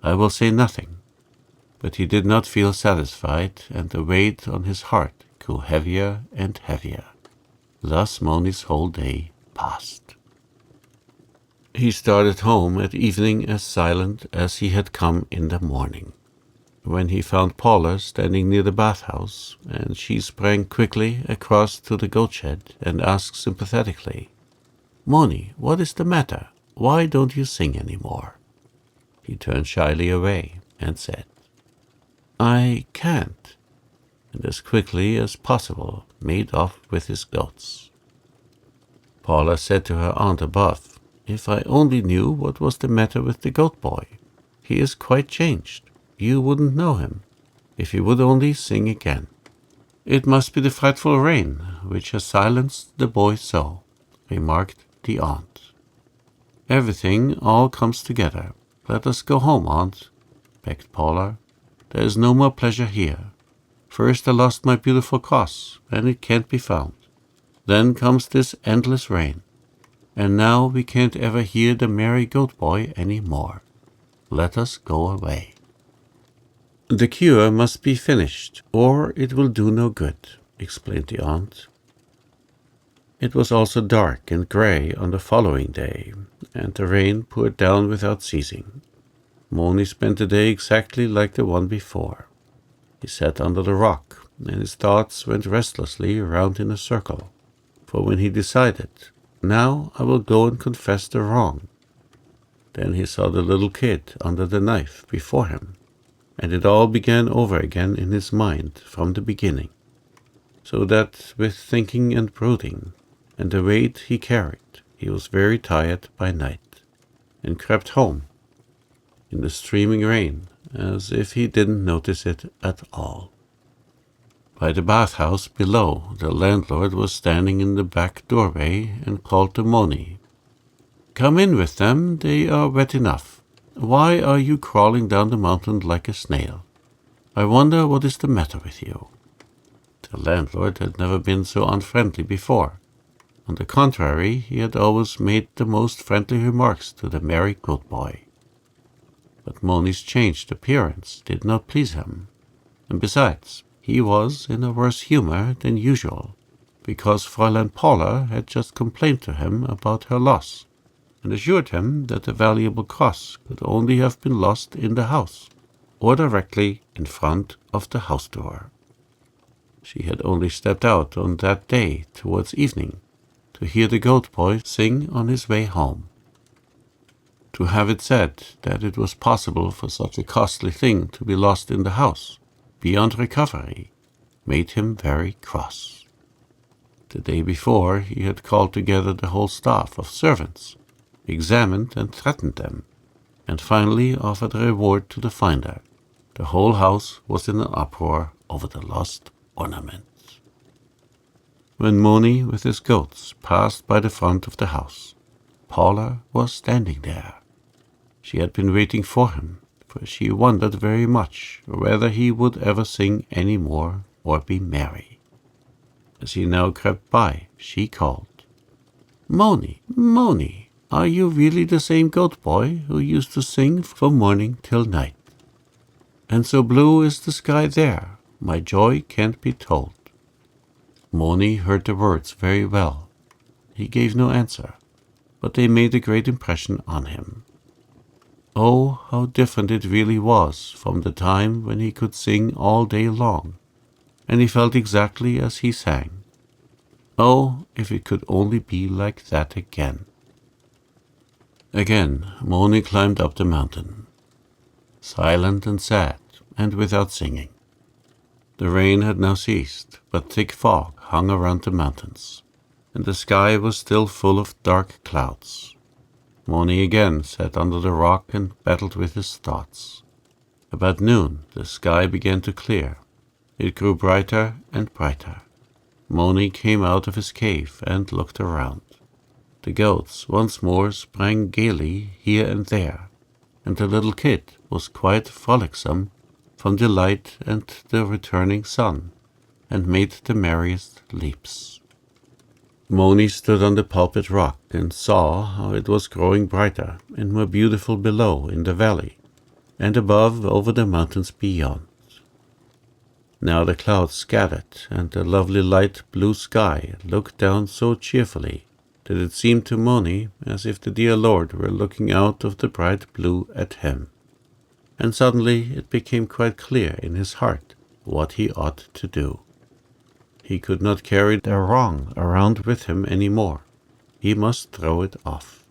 [SPEAKER 1] I will say nothing." But he did not feel satisfied, and the weight on his heart grew heavier and heavier. Thus Moni's whole day passed. He started home at evening as silent as he had come in the morning. When he found Paula standing near the bathhouse, and she sprang quickly across to the goat shed and asked sympathetically, "Moni, what is the matter? Why don't you sing any more?" He turned shyly away and said, "I can't," and as quickly as possible made off with his goats. Paula said to her aunt above, "If I only knew what was the matter with the goat-boy. He is quite changed. You wouldn't know him, if he would only sing again." "It must be the frightful rain, which has silenced the boy so," remarked the aunt. "Everything all comes together. Let us go home, aunt," begged Paula. "There is no more pleasure here. First I lost my beautiful cross, and it can't be found. Then comes this endless rain, and now we can't ever hear the merry goat-boy any more. Let us go away." "The cure must be finished, or it will do no good," explained the aunt. It was also dark and grey on the following day, and the rain poured down without ceasing. Moni spent the day exactly like the one before. He sat under the rock, and his thoughts went restlessly round in a circle. For when he decided, "Now I will go and confess the wrong," then he saw the little kid under the knife before him, and it all began over again in his mind from the beginning. So that with thinking and brooding, and the weight he carried, he was very tired by night, and crept home in the streaming rain, as if he didn't notice it at all. By the bathhouse below, the landlord was standing in the back doorway and called to Moni. "Come in with them, they are wet enough. Why are you crawling down the mountain like a snail? I wonder what is the matter with you?" The landlord had never been so unfriendly before. On the contrary, he had always made the most friendly remarks to the merry goat-boy. But Moni's changed appearance did not please him, and besides, he was in a worse humor than usual, because Fräulein Paula had just complained to him about her loss, and assured him that the valuable cross could only have been lost in the house, or directly in front of the house door. She had only stepped out on that day towards evening to hear the goat-boy sing on his way home. To have it said that it was possible for such a costly thing to be lost in the house, beyond recovery, made him very cross. The day before he had called together the whole staff of servants, examined and threatened them, and finally offered a reward to the finder. The whole house was in an uproar over the lost ornament. When Moni with his goats passed by the front of the house, Paula was standing there. She had been waiting for him, for she wondered very much whether he would ever sing any more or be merry. As he now crept by, she called, "Moni, Moni, are you really the same goat-boy who used to sing from morning till night? And so blue is the sky there, my joy can't be told." Moni heard the words very well. He gave no answer, but they made a great impression on him. Oh, how different it really was from the time when he could sing all day long, and he felt exactly as he sang. Oh, if it could only be like that again. Again, Moni climbed up the mountain, silent and sad, and without singing. The rain had now ceased, but thick fog hung around the mountains, and the sky was still full of dark clouds. Moni again sat under the rock and battled with his thoughts. About noon the sky began to clear. It grew brighter and brighter. Moni came out of his cave and looked around. The goats once more sprang gaily here and there, and the little kid was quite frolicsome from delight and the returning sun, and made the merriest leaps. Moni stood on the pulpit rock and saw how it was growing brighter and more beautiful below in the valley, and above over the mountains beyond. Now the clouds scattered, and the lovely light blue sky looked down so cheerfully that it seemed to Moni as if the dear Lord were looking out of the bright blue at him. And suddenly it became quite clear in his heart what he ought to do. He could not carry the wrong around with him any more. He must throw it off.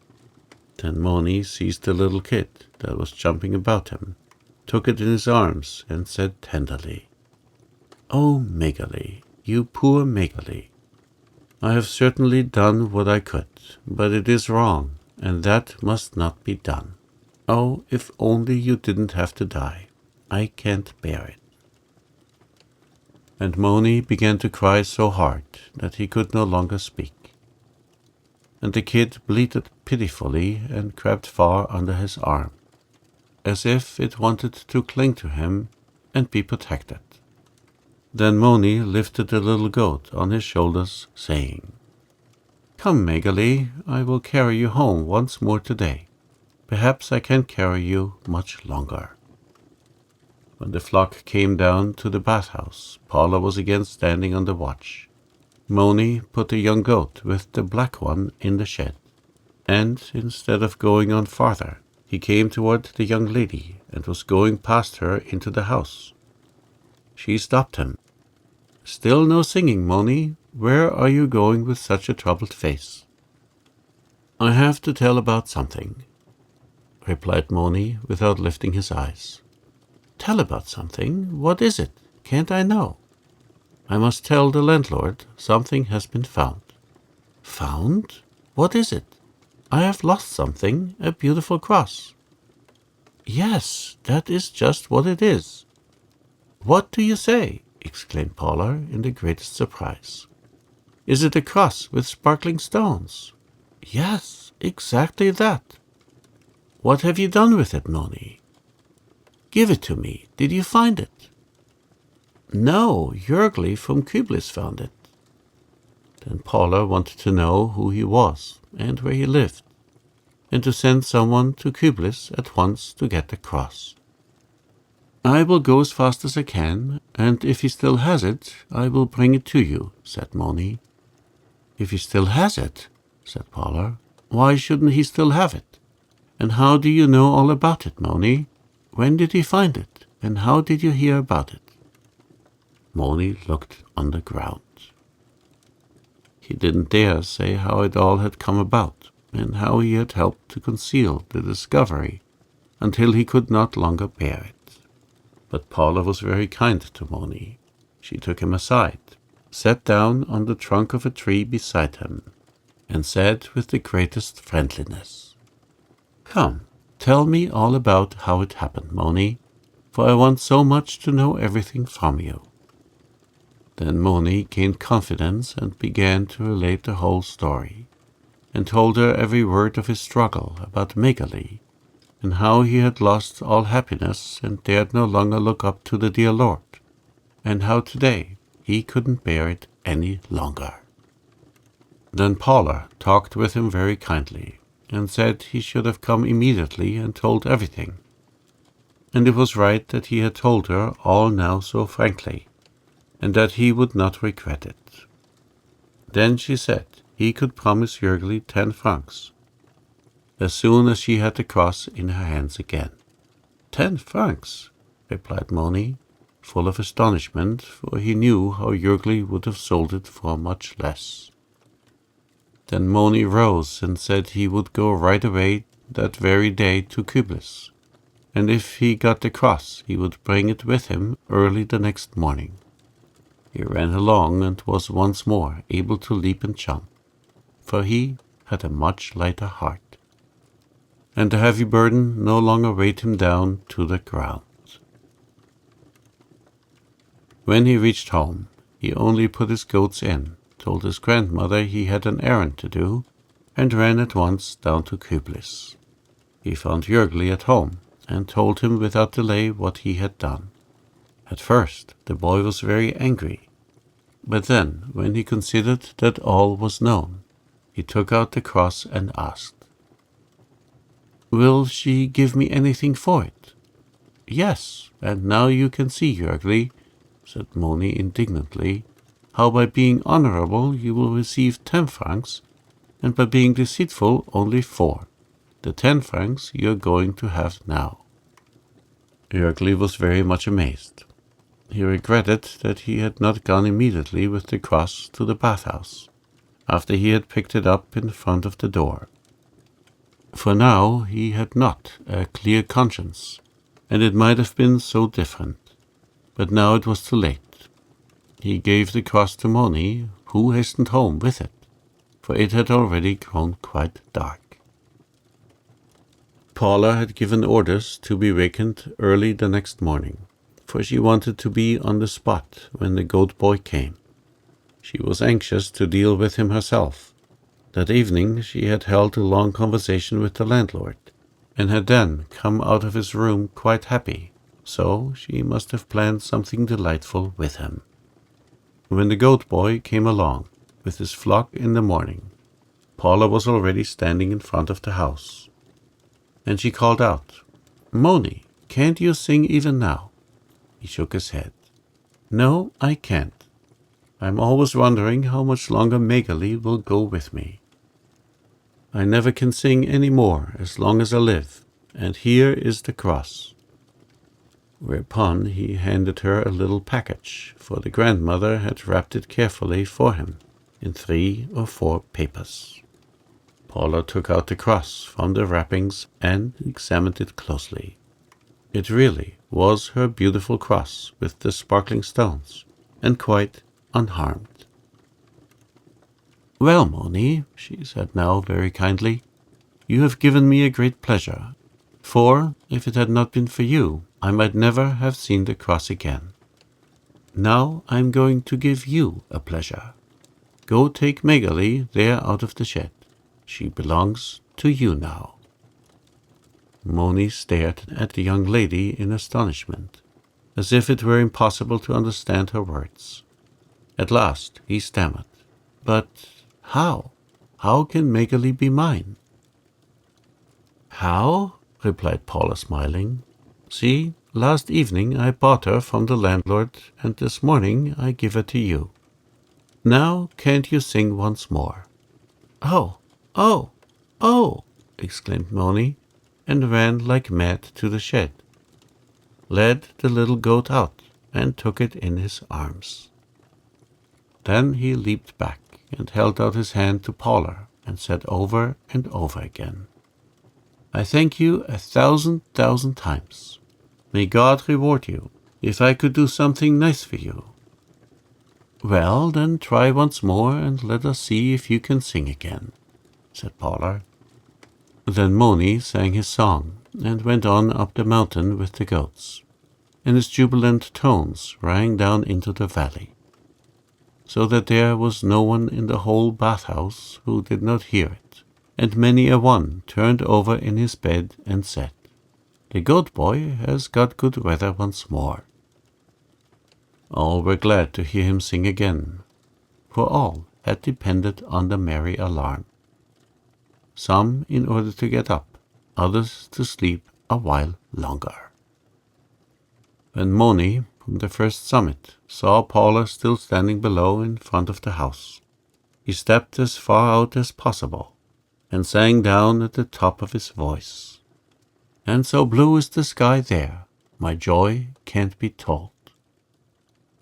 [SPEAKER 1] Then Moni seized the little kid that was jumping about him, took it in his arms, and said tenderly, "Oh, Megaly, you poor Megaly, I have certainly done what I could, but it is wrong, and that must not be done. Oh, if only you didn't have to die. I can't bear it." And Moni began to cry so hard that he could no longer speak. And the kid bleated pitifully and crept far under his arm, as if it wanted to cling to him and be protected. Then Moni lifted the little goat on his shoulders, saying, "Come, Megaly, I will carry you home once more today. Perhaps I can carry you much longer." When the flock came down to the bathhouse, Paula was again standing on the watch. Moni put the young goat with the black one in the shed, and instead of going on farther, he came toward the young lady and was going past her into the house. She stopped him. "Still no singing, Moni? Where are you going with such a troubled face?" "I have to tell about something," replied Moni without lifting his eyes. "Tell about something? What is it? Can't I know?" "I must tell the landlord something has been found." "Found? What is it?" "I have lost something, a beautiful cross." "Yes, that is just what it is." "What do you say?" exclaimed Paula in the greatest surprise. "Is it a cross with sparkling stones?" "Yes, exactly that." "What have you done with it, Moni?" "Give it to me. Did you find it?" "No, Jörgli from Kublis found it." Then Paula wanted to know who he was and where he lived, and to send someone to Kublis at once to get the cross. "I will go as fast as I can, and if he still has it, I will bring it to you," said Moni. "If he still has it?" said Paula. "Why shouldn't he still have it? And how do you know all about it, Moni? When did he find it, and how did you hear about it?" Moni looked on the ground. He didn't dare say how it all had come about, and how he had helped to conceal the discovery until he could not longer bear it. But Paula was very kind to Moni. She took him aside, sat down on the trunk of a tree beside him, and said with the greatest friendliness, "Come, tell me all about how it happened, Moni, for I want so much to know everything from you." Then Moni gained confidence and began to relate the whole story, and told her every word of his struggle about Megaly, and how he had lost all happiness and dared no longer look up to the dear Lord, and how today he couldn't bear it any longer. Then Paula talked with him very kindly, and said he should have come immediately and told everything. And it was right that he had told her all now so frankly, and that he would not regret it. Then she said he could promise Jörgli 10 francs. as soon as she had the cross in her hands again. 10 francs, replied Moni, full of astonishment, for he knew how Jurgli would have sold it for much less. Then Moni rose and said he would go right away that very day to Küblis, and if he got the cross he would bring it with him early the next morning. He ran along and was once more able to leap and jump, for he had a much lighter heart, and the heavy burden no longer weighed him down to the ground. When he reached home, he only put his goats in, told his grandmother he had an errand to do, and ran at once down to Küblis. He found Jurgli at home, and told him without delay what he had done. At first the boy was very angry, but then, when he considered that all was known, he took out the cross and asked, "Will she give me anything for it?" "Yes, and now you can see, Jurgli," said Moni indignantly, "how by being honorable you will receive 10 francs, and by being deceitful only 4. The 10 francs you are going to have now." Jurgli was very much amazed. He regretted that he had not gone immediately with the cross to the bathhouse, after he had picked it up in front of the door. For now he had not a clear conscience, and it might have been so different. But now it was too late. He gave the cross to Moni, who hastened home with it, for it had already grown quite dark. Paula had given orders to be wakened early the next morning, for she wanted to be on the spot when the goat-boy came. She was anxious to deal with him herself. That evening she had held a long conversation with the landlord, and had then come out of his room quite happy, so she must have planned something delightful with him. When the goat-boy came along with his flock in the morning, Paula was already standing in front of the house, and she called out, "Moni, can't you sing even now?" He shook his head. "No, I can't. I'm always wondering how much longer Magali will go with me. I never can sing any more as long as I live, and here is the cross." Whereupon he handed her a little package, for the grandmother had wrapped it carefully for him in 3 or 4 papers. Paula took out the cross from the wrappings and examined it closely. It really was her beautiful cross with the sparkling stones, and quite unharmed. "Well, Moni," she said now very kindly, "you have given me a great pleasure, for if it had not been for you, I might never have seen the cross again. Now I am going to give you a pleasure. Go take Magali there out of the shed. She belongs to you now." Moni stared at the young lady in astonishment, as if it were impossible to understand her words. At last he stammered, "But how? How can Magali be mine?" "How?" replied Paula, smiling. "See, last evening I bought her from the landlord, and this morning I give her to you. Now can't you sing once more?" "Oh, oh, oh!" exclaimed Moni, and ran like mad to the shed, led the little goat out, and took it in his arms. Then he leaped back and held out his hand to Paula, and said over and over again, "I thank you 1,000,000 times. May God reward you, if I could do something nice for you." "Well, then try once more, and let us see if you can sing again," said Paula. Then Moni sang his song, and went on up the mountain with the goats, and his jubilant tones rang down into the valley, so that there was no one in the whole bathhouse who did not hear it, and many a one turned over in his bed and said, "The goat-boy has got good weather once more." All were glad to hear him sing again, for all had depended on the merry alarm. Some in order to get up, others to sleep a while longer. When Moni, from the first summit, saw Paula still standing below in front of the house, he stepped as far out as possible, and sang down at the top of his voice. And so blue is the sky there, my joy can't be told.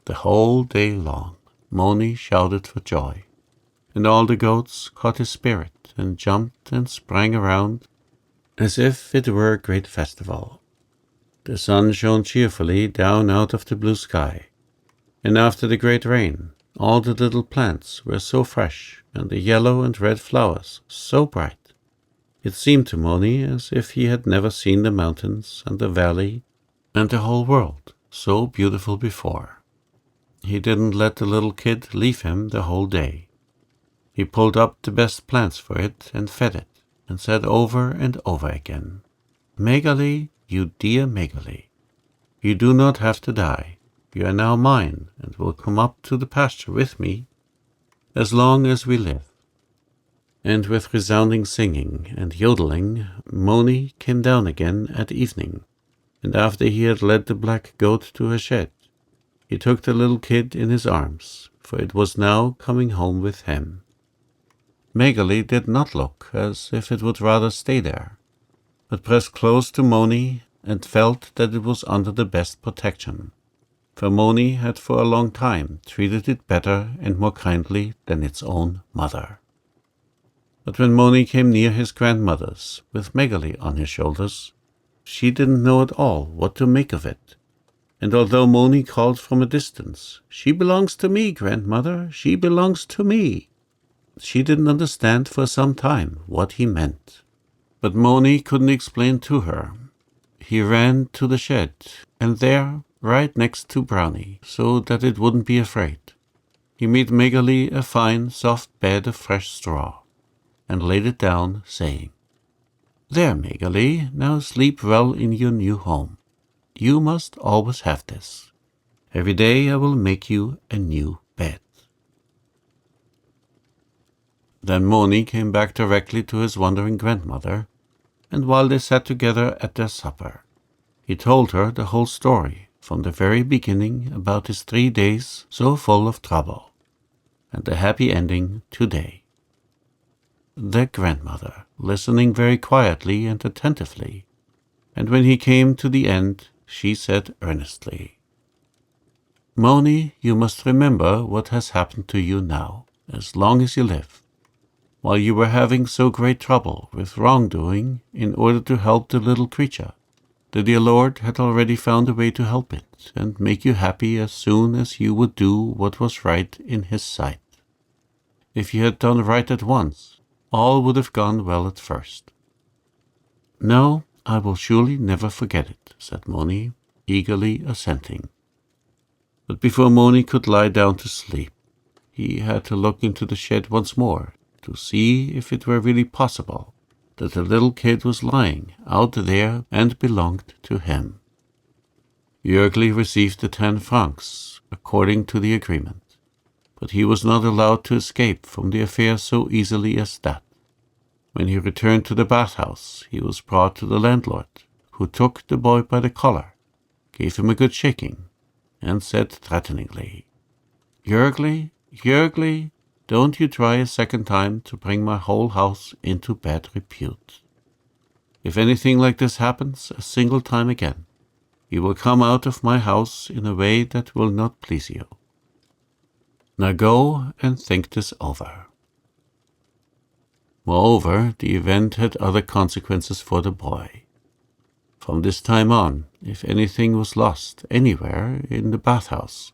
[SPEAKER 1] The whole day long Moni shouted for joy, and all the goats caught his spirit and jumped and sprang around as if it were a great festival. The sun shone cheerfully down out of the blue sky, and after the great rain, all the little plants were so fresh and the yellow and red flowers so bright. It seemed to Moni as if he had never seen the mountains and the valley and the whole world so beautiful before. He didn't let the little kid leave him the whole day. He pulled up the best plants for it and fed it, and said over and over again, "Megali, you dear Megali, you do not have to die. You are now mine and will come up to the pasture with me as long as we live." And with resounding singing and yodeling, Moni came down again at evening, and after he had led the black goat to her shed, he took the little kid in his arms, for it was now coming home with him. Megali did not look as if it would rather stay there, but pressed close to Moni and felt that it was under the best protection, for Moni had for a long time treated it better and more kindly than its own mother. But when Moni came near his grandmother's, with Megali on his shoulders, she didn't know at all what to make of it. And although Moni called from a distance, "She belongs to me, grandmother, she belongs to me," she didn't understand for some time what he meant. But Moni couldn't explain to her. He ran to the shed, and there, right next to Brownie, so that it wouldn't be afraid, he made Megali a fine, soft bed of fresh straw, and laid it down, saying, "There, Megali, now sleep well in your new home. You must always have this. Every day I will make you a new bed." Then Moni came back directly to his wandering grandmother, and while they sat together at their supper, he told her the whole story from the very beginning about his 3 days so full of trouble, and the happy ending today. The grandmother, listening very quietly and attentively, and when he came to the end, she said earnestly, "Moni, you must remember what has happened to you now, as long as you live. While you were having so great trouble with wrongdoing in order to help the little creature, the dear Lord had already found a way to help it and make you happy as soon as you would do what was right in His sight. If you had done right at once, all would have gone well at first." "No, I will surely never forget it," said Moni, eagerly assenting. But before Moni could lie down to sleep, he had to look into the shed once more to see if it were really possible that the little kid was lying out there and belonged to him. Jörgli received the 10 francs, according to the agreement, but he was not allowed to escape from the affair so easily as that. When he returned to the bathhouse, he was brought to the landlord, who took the boy by the collar, gave him a good shaking, and said threateningly, "Jörgli, Jörgli, don't you try a second time to bring my whole house into bad repute. If anything like this happens a single time again, you will come out of my house in a way that will not please you. Now go and think this over." Moreover, the event had other consequences for the boy. From this time on, if anything was lost anywhere in the bathhouse,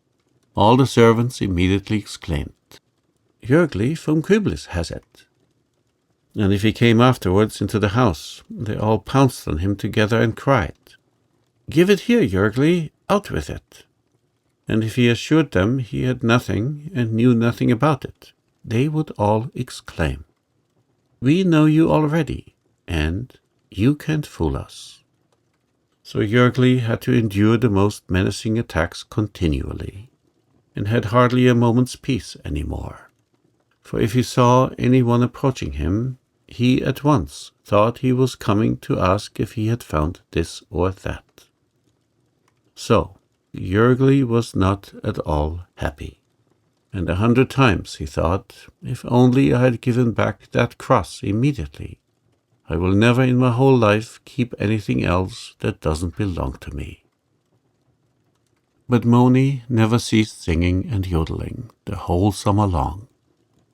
[SPEAKER 1] all the servants immediately exclaimed, "Jörgli from Küblis has it." And if he came afterwards into the house, they all pounced on him together and cried, "Give it here, Jörgli, out with it." And if he assured them he had nothing and knew nothing about it, they would all exclaim, "We know you already, and you can't fool us." So Jörgli had to endure the most menacing attacks continually, and had hardly a moment's peace any more. For if he saw anyone approaching him, he at once thought he was coming to ask if he had found this or that. So Jörgli was not at all happy, And 100 times he thought, if only I had given back that cross immediately. I will never in my whole life keep anything else that doesn't belong to me. But Moni never ceased singing and yodeling the whole summer long,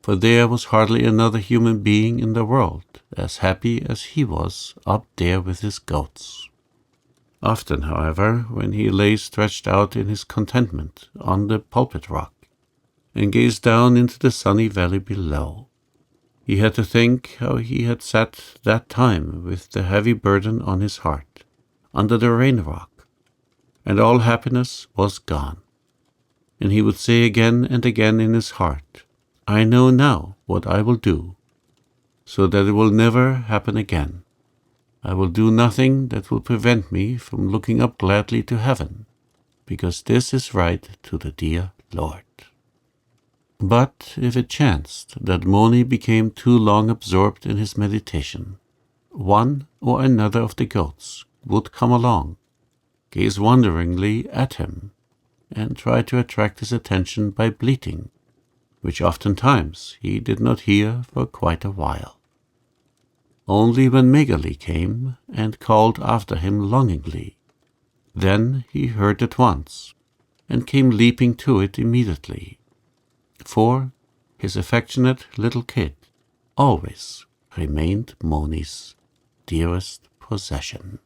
[SPEAKER 1] for there was hardly another human being in the world as happy as he was up there with his goats. Often, however, when he lay stretched out in his contentment on the pulpit rock, and gazed down into the sunny valley below, he had to think how he had sat that time with the heavy burden on his heart, under the rain rock, and all happiness was gone. And he would say again and again in his heart, I know now what I will do, so that it will never happen again. I will do nothing that will prevent me from looking up gladly to heaven, because this is right to the dear Lord. But if it chanced that Moni became too long absorbed in his meditation, one or another of the goats would come along, gaze wonderingly at him, and try to attract his attention by bleating, which oftentimes he did not hear for quite a while. Only when Megali came and called after him longingly, then he heard at once, and came leaping to it immediately, for his affectionate little kid always remained Moni's dearest possession.